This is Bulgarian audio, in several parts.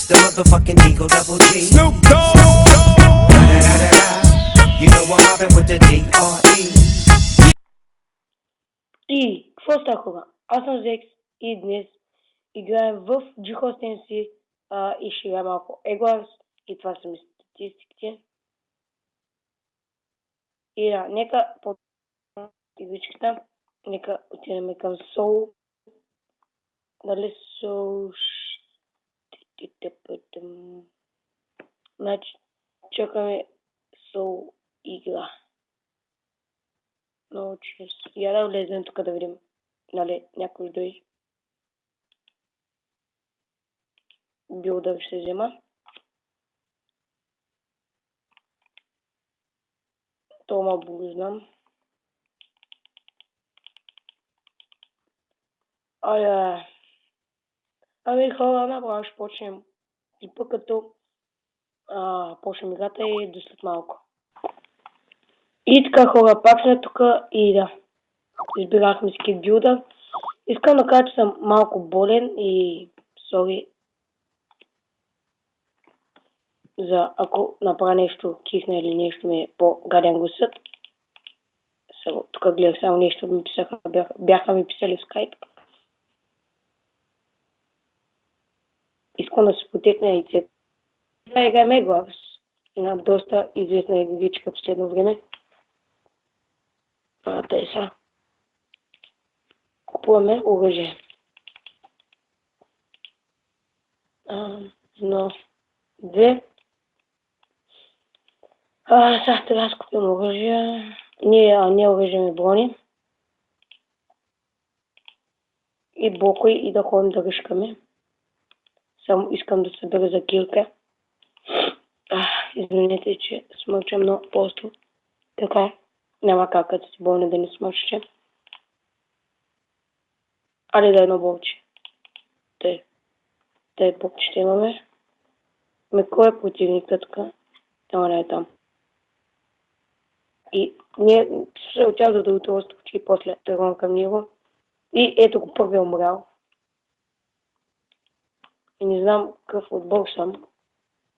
the motherfucking Eagle Double G. Snoop Dogg. You know I'm mobbing with the D.R.E. И какво става хора? Аз съм Зекс и днес играем в GHostMC и ще играем малко Eglars и това са ми статистиките. И да, нека по игричката, нека отидем към Soul. Дали Soul ще пътем. Значи, чакаме Soul игра. Много често. Я да влезем тук да видим, нали, някой дойде. Билдър ще взема. Това го знам. Ами хора, направо ще почнем. И пък като почнем играта и до след малко. И така хора, пак сме тук и да. Избирахме скип билдър. Искам да кажа, че съм малко болен и сори за ако направя нещо кисна или нещо ми е по-гаден гласът. Тук гледах само нещо, ми писаха, бяха ми писали в скайп. Искам да се потекне яйцето. Да, играем Eglars. Една доста известна игричка в последно време. Те са. Купуваме оръжие. Но, две. Сега трябва да купим оръжие. Не оръжие ми брони. И блокове и да ходим да ръшкаме. Само искам да събера за килка. Извинете, че смърчам, но просто така няма как като си болни да не смърчите. Али да едно болче. Те бокче ще имаме. Кой е противникът тук? Няма не е там. И ние се отяза да отрост очи и после тръгвам към него. И ето го първи умрял. И не знам какъв отбор съм.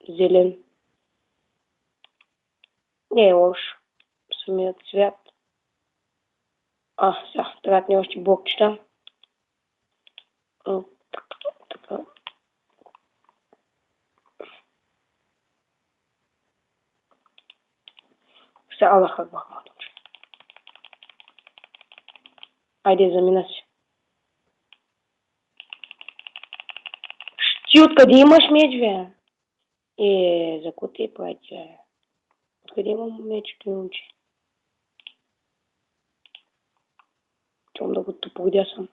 Зелен. Не е лош. Самият цвят. Сега, трябват ни още блокчета. Така. Сега Аллаха Бахмат. Айде, замина си. Ти откъде имаш меч, бе? За ко ти прави? Откъде имам меч, той момче? Чувам да го топордя съм.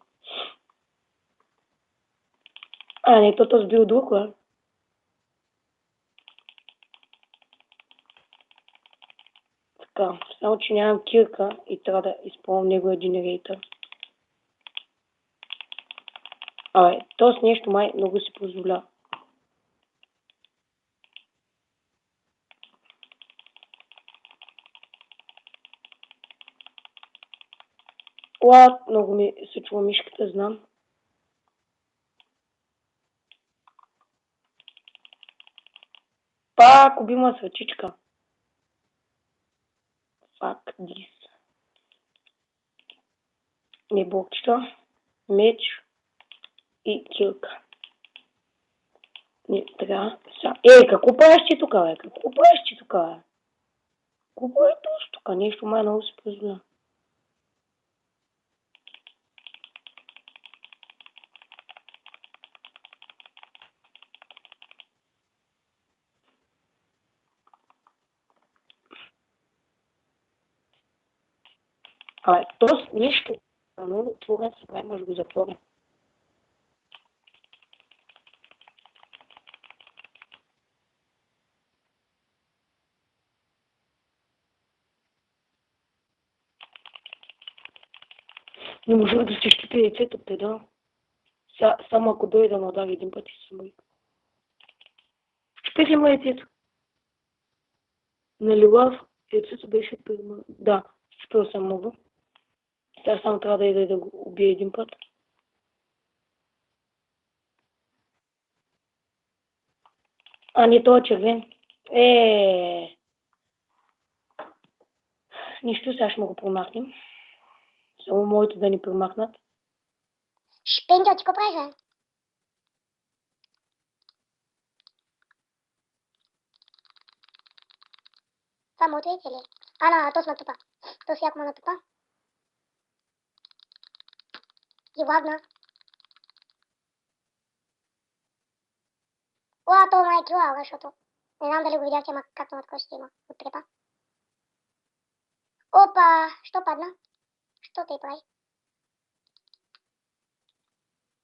Не, то сбил друг, бе. Така, само че нямам кирка и трябва да изпълням неговия генератор. То с нещо май много си позволя. Много ми се чува мишката, знам. Пак обима свечичка. Fuck this. Не блокчета, меч и килка. Не, така. Какво правиш ти тук, бе? Какво правиш ти тук, бе? Какво правиш тук? Нещо май много се позволя. То с нещо. Много отворен сега, може да го затворя. Не може да се щупи яйцето, педал. Само ако дойде да ме удари един път и се смъй. Щупих ли му яйцето? Нали лав? Яйцето беше пирма. Да, щупил съм много. Сега само трябва да иде да го убие един път. А не този червен. Нищо, сега ще му го промахнем. Само моите да ни промахнат. Шпендел, ти какво правиш, бе? Това моето яйце ли? То сме тупа. То си яко ма на тупа. И ладно. То май кила, защото не знам дали го видяхте, ама както на такова ще има подкрепа. Опа, що падна? Що те прави?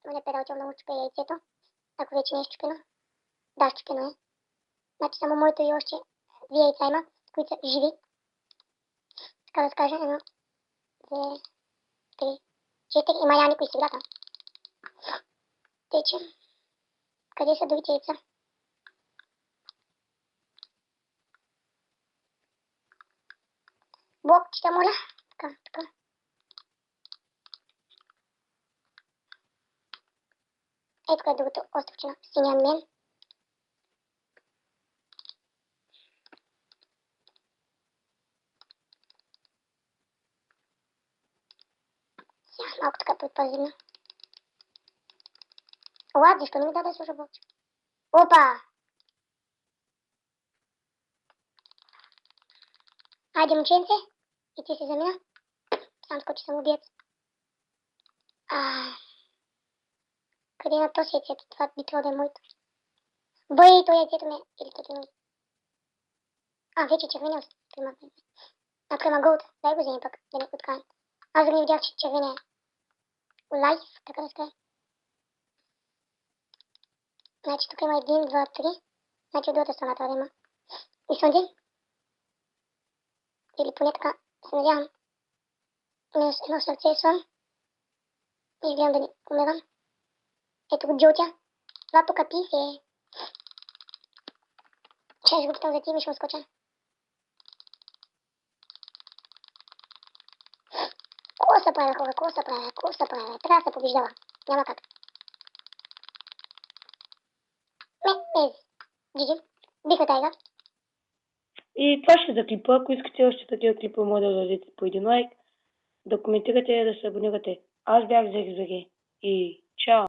Моля педалчом да му чупя яйцето, ако вече не е щупено. Да, щупено е. Значи само моето и още две яйца има, които са живи. Така да скажа, 1, 2, 3, 4. Има я никой си брата. Тече. Къде са другите яйца? Блокчета, моля. Така. Ей, тук е другото островче на синия мен. Сега малко така предпазивно. Лад, защо не ми даде да служа блокче? Опа! Айде, момченце. И ти си замина. Сам скочи съм убиец. Къде на този яйцето? Това би трябвало да е моето. Бъй, той яйцето ми е. Или тото ми. Вече червения примахме. Например голд. Дай го вземи пък, да не откаем. Аз да не видях, че червения е. Лайф, така да скажа. Значи тук има 1, 2, 3. Значи от другата страна трябва да има. И сонди. Или поне така се надявам. Минус едно сърце е сон. И гледам да не умирам. Ето го джотя. Това тук писе. Ще го питам за ти, ми ще му скоча. Какво се прави, хора? Какво се прави? Трябва да се побеждава. Няма как. Джиджи. Биха тайга. И това ще за клипа. Ако искате още такива клипа, може да дадете по един лайк, да коментирате и да се абонирате. Аз бях ZXBG и чао!